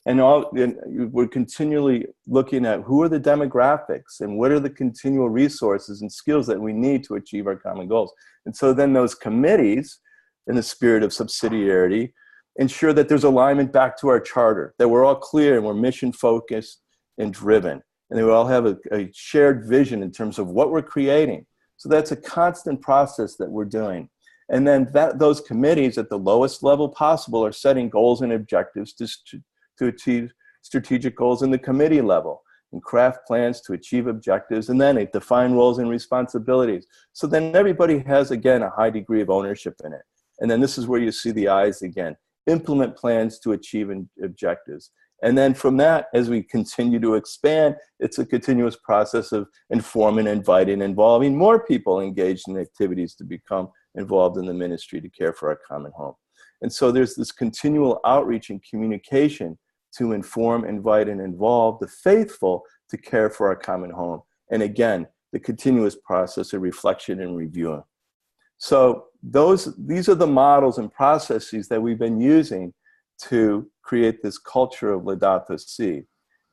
And we're continually looking at who are the demographics and what are the continual resources and skills that we need to achieve our common goals. And so then those committees, in the spirit of subsidiarity, ensure that there's alignment back to our charter, that we're all clear and we're mission focused and driven. And they all have a shared vision in terms of what we're creating. So that's a constant process that we're doing. And then those committees at the lowest level possible are setting goals and objectives to achieve strategic goals in the committee level and craft plans to achieve objectives, and then define roles and responsibilities. So then everybody has, again, a high degree of ownership in it. And then this is where you see the I's again. Implement plans to achieve objectives. And then from that, as we continue to expand, it's a continuous process of informing, inviting, involving more people engaged in activities to become involved in the ministry to care for our common home. And so there's this continual outreach and communication to inform, invite, and involve the faithful to care for our common home. And again, the continuous process of reflection and reviewing. So these are the models and processes that we've been using to create this culture of Laudato Si.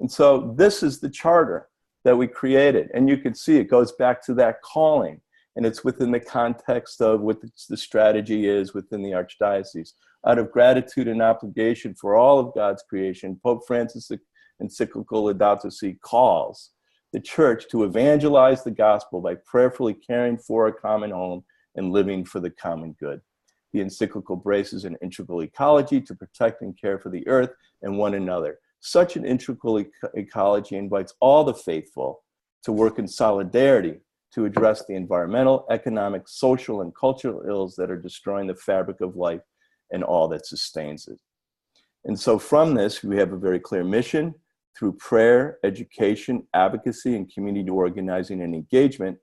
And so this is the charter that we created. And you can see it goes back to that calling. And it's within the context of what the strategy is within the Archdiocese. Out of gratitude and obligation for all of God's creation, Pope Francis' encyclical Laudato Si calls the Church to evangelize the gospel by prayerfully caring for a common home and living for the common good. The encyclical braces an integral ecology to protect and care for the earth and one another. Such an integral ecology invites all the faithful to work in solidarity to address the environmental, economic, social, and cultural ills that are destroying the fabric of life and all that sustains it. And so from this, we have a very clear mission through prayer, education, advocacy, and community organizing and engagement,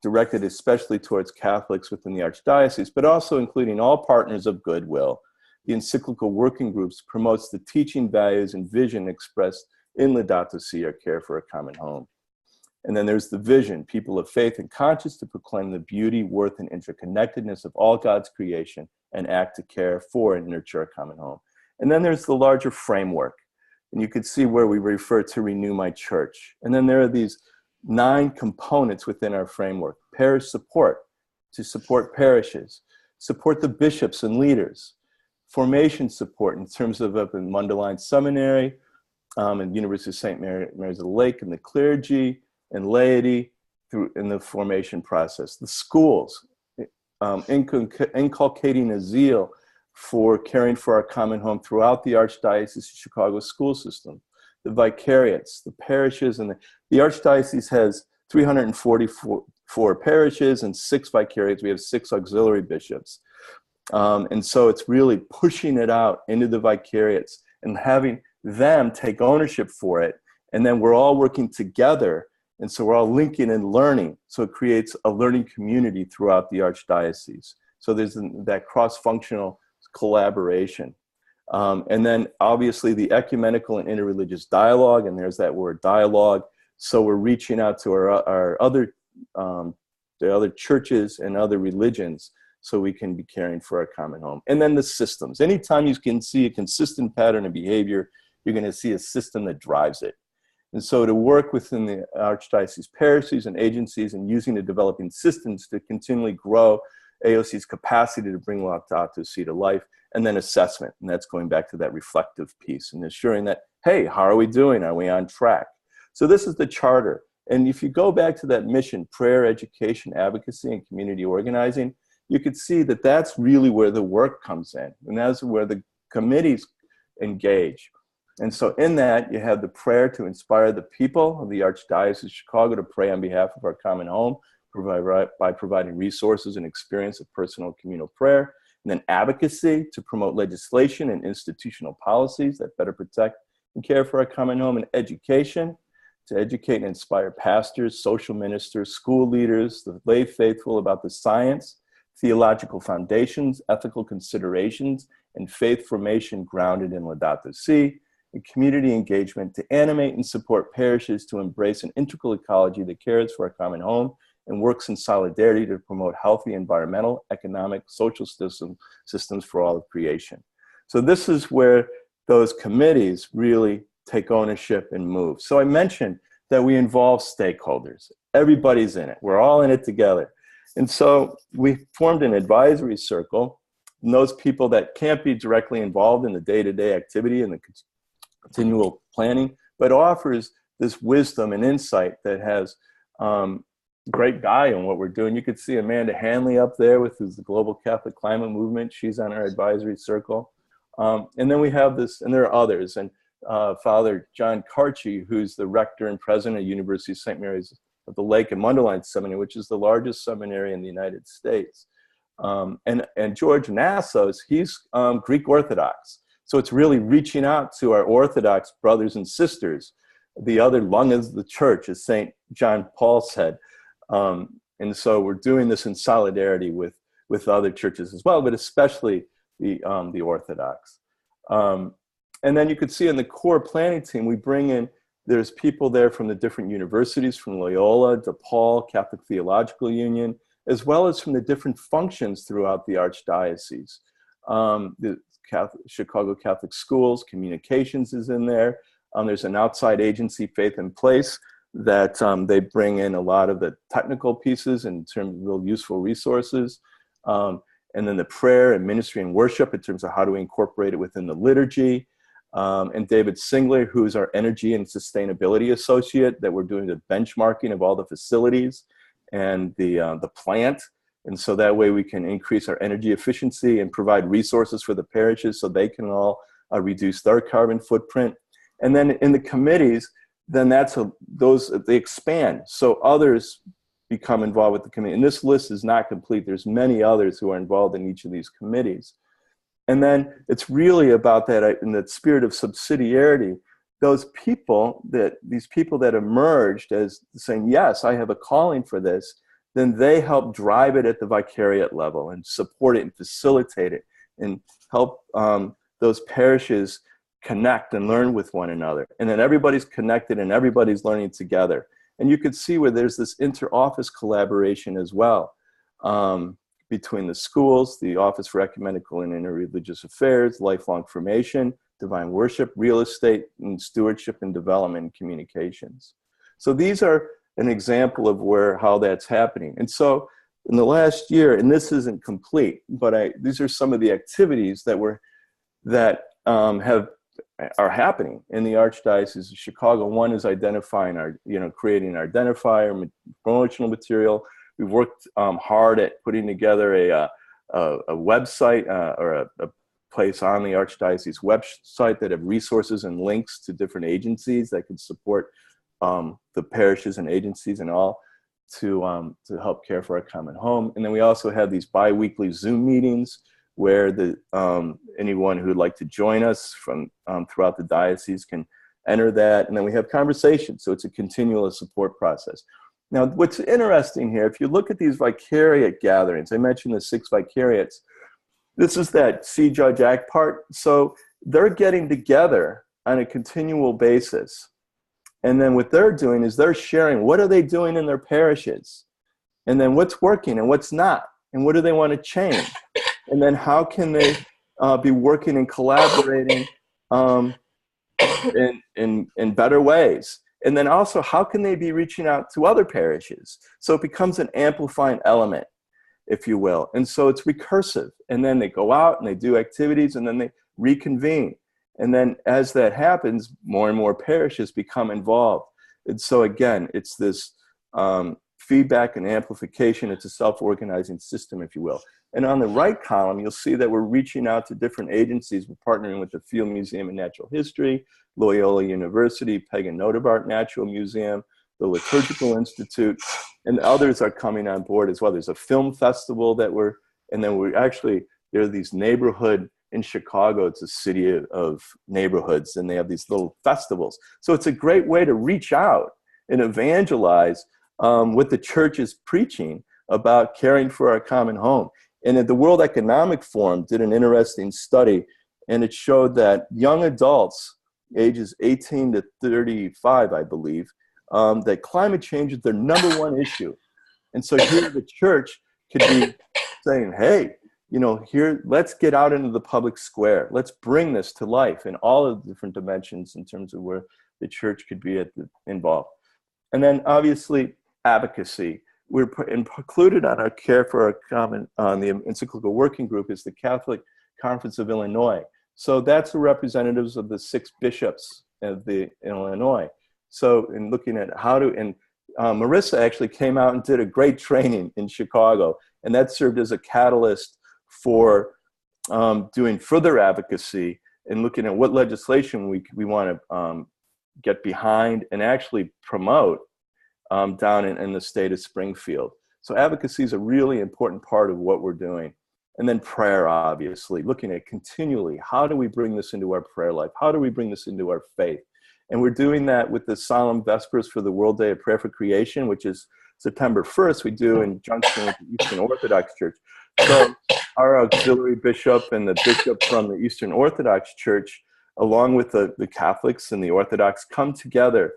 directed especially towards Catholics within the Archdiocese, but also including all partners of goodwill. The encyclical working groups promotes the teaching values and vision expressed in Laudato Si, or care for a common home. And then there's the vision, people of faith and conscience to proclaim the beauty, worth, and interconnectedness of all God's creation and act to care for and nurture a common home. And then there's the larger framework. And you can see where we refer to Renew My Church. And then there are these 9 components within our framework. Parish support, to support parishes, support the bishops and leaders, formation support in terms of up in Mundelein Seminary, and University of St. Mary's of the Lake, and the clergy and laity in the formation process. The schools, inculcating a zeal for caring for our common home throughout the Archdiocese of Chicago school system. The vicariates, the parishes, and the Archdiocese has 344 parishes and 6 vicariates. We have 6 auxiliary bishops. And so it's really pushing it out into the vicariates and having them take ownership for it. And then we're all working together. And so we're all linking and learning. So it creates a learning community throughout the Archdiocese. So there's that cross-functional collaboration. And then obviously the ecumenical and interreligious dialogue, and there's that word dialogue. So we're reaching out to our other, the other churches and other religions so we can be caring for our common home. And then the systems. Anytime you can see a consistent pattern of behavior, you're going to see a system that drives it. And so to work within the Archdiocese parishes and agencies and using the developing systems to continually grow AOC's capacity to bring Laudato Si to life, and then assessment. And that's going back to that reflective piece and ensuring that, hey, how are we doing? Are we on track? So this is the charter. And if you go back to that mission, prayer, education, advocacy, and community organizing, you could see that that's really where the work comes in. And that's where the committees engage. And so in that, you have the prayer to inspire the people of the Archdiocese of Chicago to pray on behalf of our common home, by providing resources and experience of personal communal prayer. And then advocacy to promote legislation and institutional policies that better protect and care for our common home. And education to educate and inspire pastors, social ministers, school leaders, the lay faithful about the science, theological foundations, ethical considerations, and faith formation grounded in Laudato Si. And community engagement to animate and support parishes to embrace an integral ecology that cares for our common home and works in solidarity to promote healthy environmental, economic, social systems for all of creation. So this is where those committees really take ownership and move. So I mentioned that we involve stakeholders. Everybody's in it. We're all in it together. And so we formed an advisory circle, and those people that can't be directly involved in the day-to-day activity and the continual planning, but offers this wisdom and insight that has great value in what we're doing. You could see Amanda Hanley up there with who's the Global Catholic Climate Movement. She's on our advisory circle. And then we have this, and there are others, and Father John Carchi, who's the rector and president of University of St. Mary's of the Lake and Mundelein Seminary, which is the largest seminary in the United States. And George Nassos, he's Greek Orthodox. So it's really reaching out to our Orthodox brothers and sisters, the other lung of the church, as St. John Paul said. And so we're doing this in solidarity with other churches as well, but especially the Orthodox. And then you could see in the core planning team, we bring in, there's people there from the different universities, from Loyola, DePaul, Catholic Theological Union, as well as from the different functions throughout the Archdiocese. The Chicago Catholic Schools, communications is in there. There's an outside agency, Faith in Place, that they bring in a lot of the technical pieces in terms of real useful resources. And then the prayer and ministry and worship in terms of how do we incorporate it within the liturgy. And David Singler, who's our energy and sustainability associate, that we're doing the benchmarking of all the facilities and the plant. And so that way we can increase our energy efficiency and provide resources for the parishes so they can all reduce their carbon footprint. And then in the committees, then they expand. So others become involved with the committee. And this list is not complete. There's many others who are involved in each of these committees. And then it's really about that, in that spirit of subsidiarity, these people that emerged as saying, yes, I have a calling for this, then they help drive it at the vicariate level and support it and facilitate it and help those parishes connect and learn with one another. And then everybody's connected and everybody's learning together. And you could see where there's this inter-office collaboration as well between the schools, the Office for Ecumenical and Interreligious Affairs, Lifelong Formation, Divine Worship, Real Estate, and Stewardship and Development and Communications. So these are an example of how that's happening. And so in the last year, and this isn't complete, but these are some of the activities that are happening in the Archdiocese of Chicago. One is identifying creating an identifier, promotional material. We've worked hard at putting together a website or a place on the Archdiocese website that have resources and links to different agencies that can support the parishes and agencies and all to help care for our common home. And then we also have these bi-weekly Zoom meetings where anyone who'd like to join us from throughout the diocese can enter that. And then we have conversations. So it's a continual support process. Now, what's interesting here, if you look at these vicariate gatherings, I mentioned the 6 vicariates. This is that see, judge, act part. So they're getting together on a continual basis. And then what they're doing is they're sharing what are they doing in their parishes, and then what's working and what's not, and what do they want to change, and then how can they be working and collaborating in better ways, and then also how can they be reaching out to other parishes. So it becomes an amplifying element, if you will, and so it's recursive. And then they go out and they do activities, and then they reconvene. And then as that happens, more and more parishes become involved. And so again, it's this feedback and amplification. It's a self-organizing system, if you will. And on the right column, you'll see that we're reaching out to different agencies. We're partnering with the Field Museum of Natural History, Loyola University, Pagan Notable Natural Museum, the Liturgical Institute, and others are coming on board as well. There's a film festival there are these neighborhood in Chicago. It's a city of neighborhoods, and they have these little festivals. So it's a great way to reach out and evangelize what the church is preaching about caring for our common home. And the World Economic Forum did an interesting study, and it showed that young adults, ages 18 to 35, I believe, that climate change is their #1 issue. And so here the church could be saying, hey, here, let's get out into the public square. Let's bring this to life in all of the different dimensions in terms of where the church could be involved. And then obviously advocacy. We're included on our Care for Our Common, on the encyclical working group, is the Catholic Conference of Illinois. So that's the representatives of the 6 bishops of Illinois. So in looking at Marissa actually came out and did a great training in Chicago, and that served as a catalyst for doing further advocacy and looking at what legislation we want to get behind and actually promote down in the state of Springfield. So advocacy is a really important part of what we're doing. And then prayer, obviously, looking at continually, how do we bring this into our prayer life? How do we bring this into our faith? And we're doing that with the Solemn Vespers for the World Day of Prayer for Creation, which is September 1st, we do in junction with the Eastern Orthodox Church. So our auxiliary bishop and the bishop from the Eastern Orthodox Church, along with the Catholics and the Orthodox, come together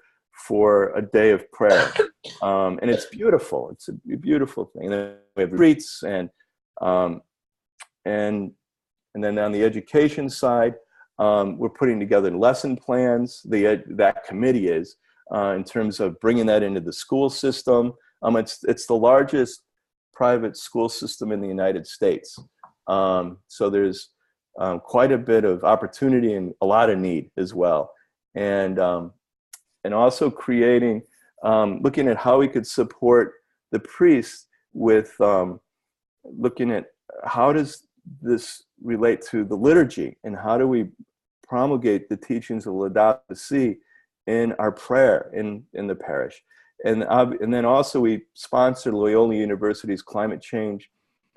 for a day of prayer. And it's beautiful. It's a beautiful thing. And then we have retreats and then on the education side, we're putting together lesson plans. That committee is in terms of bringing that into the school system. It's the largest private school system in the United States. So there's quite a bit of opportunity and a lot of need as well. And also creating, looking at how we could support the priests with looking at how does this relate to the liturgy, and how do we promulgate the teachings of Laudato in our prayer in the parish. And then also we sponsor Loyola University's Climate Change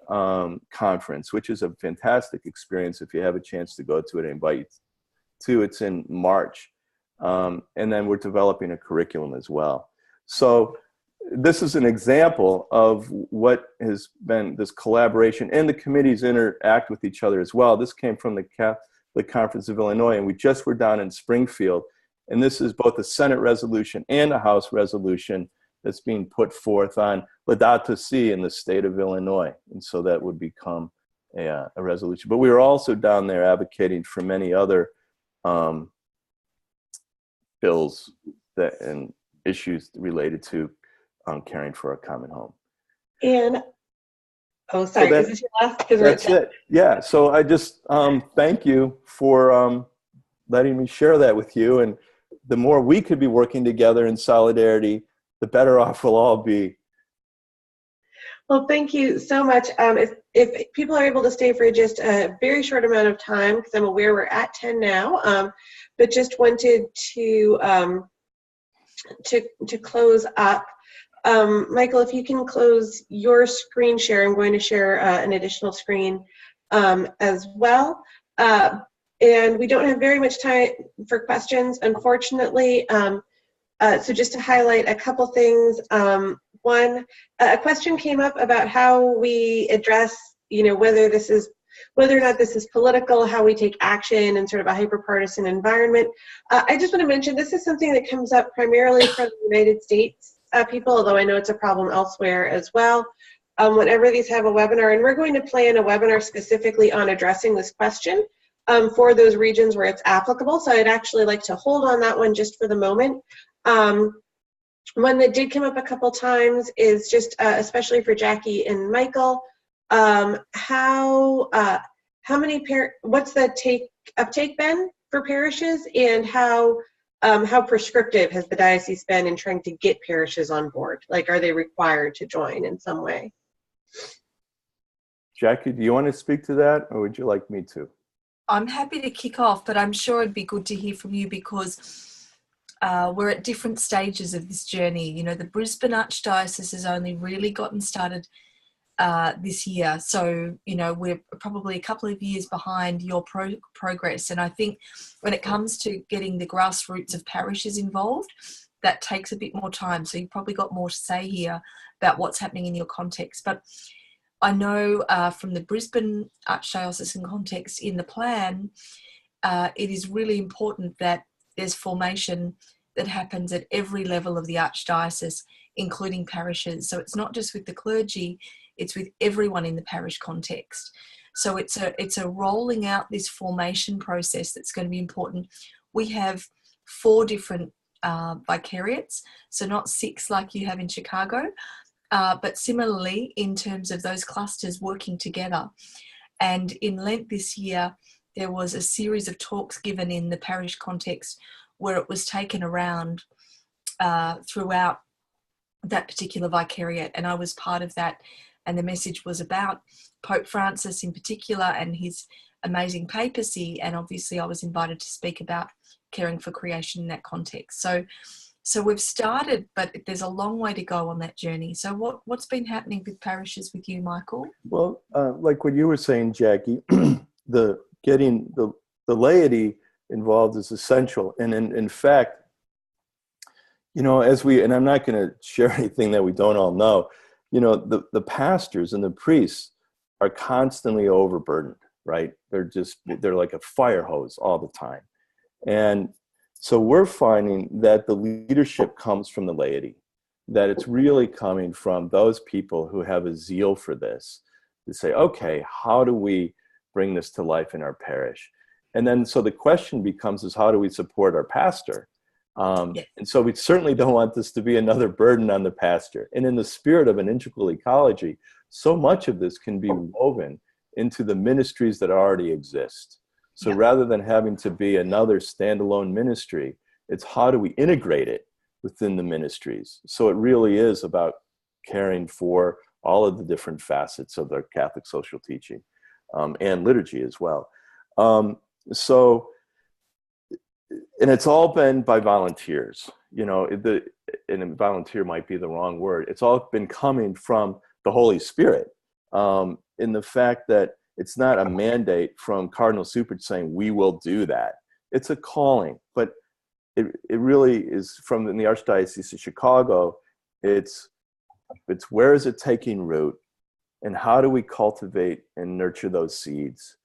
Conference, which is a fantastic experience. If you have a chance to go to it, I invite you to. It's in March. And then we're developing a curriculum as well. So this is an example of what has been this collaboration, and the committees interact with each other as well. This came from the Catholic Conference of Illinois, and we just were down in Springfield. And this is both a Senate resolution and a House resolution that's being put forth on Laudato Si in the state of Illinois. And so that would become a resolution. But we were also down there advocating for many other bills and issues related to caring for our common home. And, oh, sorry, is this your last? That's it. Yeah, so I just thank you for letting me share that with you. And the more we could be working together in solidarity, the better off we'll all be. Well, thank you so much. If people are able to stay for just a very short amount of time, because I'm aware we're at 10 now, but just wanted to close up. Michael, if you can close your screen share, I'm going to share an additional screen as well. And we don't have very much time for questions, unfortunately. So just to highlight a couple things. One, a question came up about how we address, whether or not this is political, how we take action in sort of a hyper-partisan environment. I just want to mention this is something that comes up primarily from the United States people, although I know it's a problem elsewhere as well. Whenever these have a webinar, and we're going to plan a webinar specifically on addressing this question for those regions where it's applicable. So I'd actually like to hold on that one just for the moment. One that did come up a couple times is just, especially for Jacqui and Michael, what's the uptake been for parishes, and how prescriptive has the diocese been in trying to get parishes on board? Like, are they required to join in some way? Jacqui, do you want to speak to that, or would you like me to? I'm happy to kick off, but I'm sure it'd be good to hear from you, because we're at different stages of this journey. The Brisbane Archdiocese has only really gotten started this year. So, we're probably a couple of years behind your progress. And I think when it comes to getting the grassroots of parishes involved, that takes a bit more time. So you've probably got more to say here about what's happening in your context. But I know from the Brisbane Archdiocesan context in the plan, it is really important that there's formation that happens at every level of the Archdiocese, including parishes. So it's not just with the clergy, it's with everyone in the parish context. So it's a rolling out this formation process that's going to be important. We have 4 different vicariates, so not 6 like you have in Chicago, but similarly in terms of those clusters working together. And in Lent this year, there was a series of talks given in the parish context where it was taken around throughout that particular vicariate, and I was part of that. And the message was about Pope Francis in particular and his amazing papacy, and obviously I was invited to speak about caring for creation in that context. So we've started, but there's a long way to go on that journey. So what's been happening with parishes with you, Michael? Well, like what you were saying, Jacqui, getting the laity involved is essential. And in fact, and I'm not going to share anything that we don't all know, the pastors and the priests are constantly overburdened, right? They're like a fire hose all the time. And so we're finding that the leadership comes from the laity, that it's really coming from those people who have a zeal for this, to say, okay, how do we bring this to life in our parish? And then, so the question becomes is, how do we support our pastor? And so we certainly don't want this to be another burden on the pastor. And in the spirit of an integral ecology, so much of this can be woven into the ministries that already exist. So rather than having to be another standalone ministry, it's how do we integrate it within the ministries? So it really is about caring for all of the different facets of their Catholic social teaching and liturgy as well. And it's all been by volunteers, and volunteer might be the wrong word. It's all been coming from the Holy Spirit, in the fact that it's not a mandate from Cardinal Super saying we will do that. It's a calling, but it really is from in the Archdiocese of Chicago. It's where is it taking root, and how do we cultivate and nurture those seeds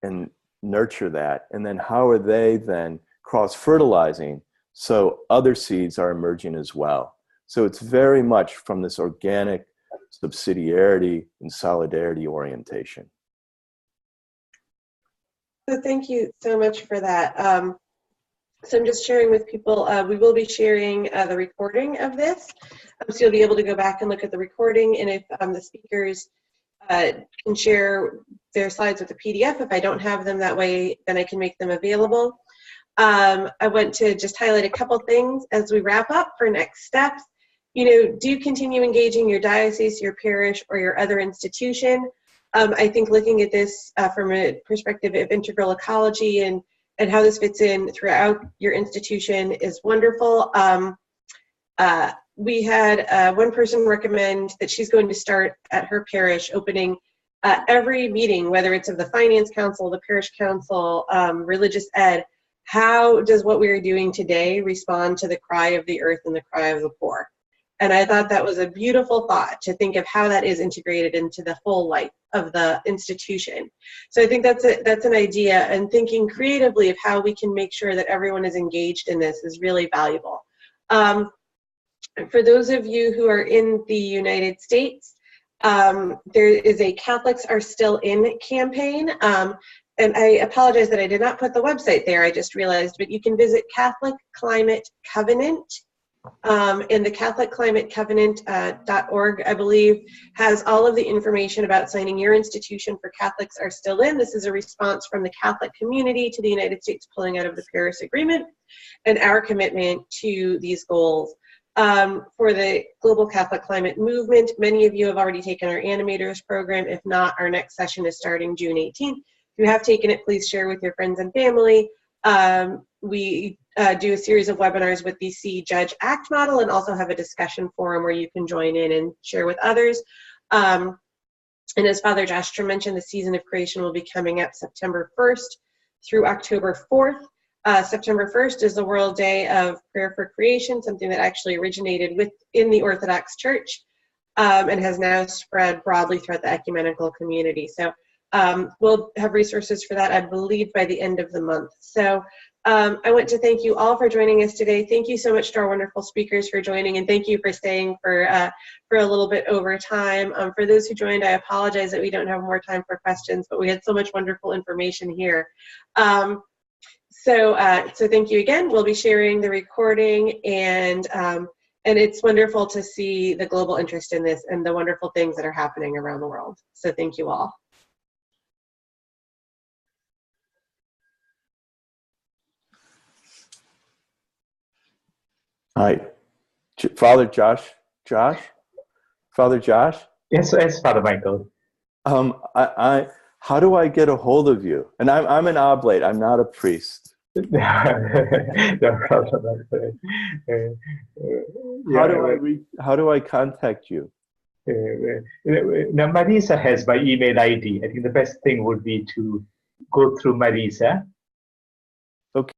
and nurture that, and then how are they then cross-fertilizing so other seeds are emerging as well. So it's very much from this organic subsidiarity and solidarity orientation. So thank you so much for that. So I'm just sharing with people, we will be sharing the recording of this. So you'll be able to go back and look at the recording, and if the speakers can share their slides with a PDF, if I don't have them that way, then I can make them available. I want to just highlight a couple things as we wrap up for next steps. do continue engaging your diocese, your parish, or your other institution. I think looking at this from a perspective of integral ecology and how this fits in throughout your institution is wonderful. We had one person recommend that she's going to start at her parish opening every meeting, whether it's of the finance council, the parish council, religious ed. How does what we are doing today respond to the cry of the earth and the cry of the poor? And I thought that was a beautiful thought, to think of how that is integrated into the whole life of the institution. So I think that's an idea, and thinking creatively of how we can make sure that everyone is engaged in this is really valuable. For those of you who are in the United States, there is a Catholics Are Still In campaign. And I apologize that I did not put the website there, I just realized, but you can visit Catholic Climate Covenant. And the CatholicClimateCovenant.org, I believe, has all of the information about signing your institution for Catholics Are Still In. This is a response from the Catholic community to the United States pulling out of the Paris Agreement and our commitment to these goals. For the Global Catholic Climate Movement, many of you have already taken our Animators program. If not, our next session is starting June 18th. If you have taken it, please share with your friends and family. We do a series of webinars with the See, Judge, Act model, and also have a discussion forum where you can join in and share with others. And as Father Joshtrum mentioned, the season of creation will be coming up September 1st through October 4th. September 1st is the World Day of Prayer for Creation, something that actually originated within the Orthodox Church and has now spread broadly throughout the ecumenical community. So we'll have resources for that, I believe, by the end of the month. So I want to thank you all for joining us today. Thank you so much to our wonderful speakers for joining, and thank you for staying for a little bit over time. For those who joined, I apologize that we don't have more time for questions, but we had so much wonderful information here. So thank you again. We'll be sharing the recording, and it's wonderful to see the global interest in this and the wonderful things that are happening around the world. So thank you all. Hi, Father Josh? Father Josh? Yes, Father Michael. How do I get a hold of you? And I'm an oblate. I'm not a priest. No problem. How do I contact you? Now, Marisa has my email ID. I think the best thing would be to go through Marisa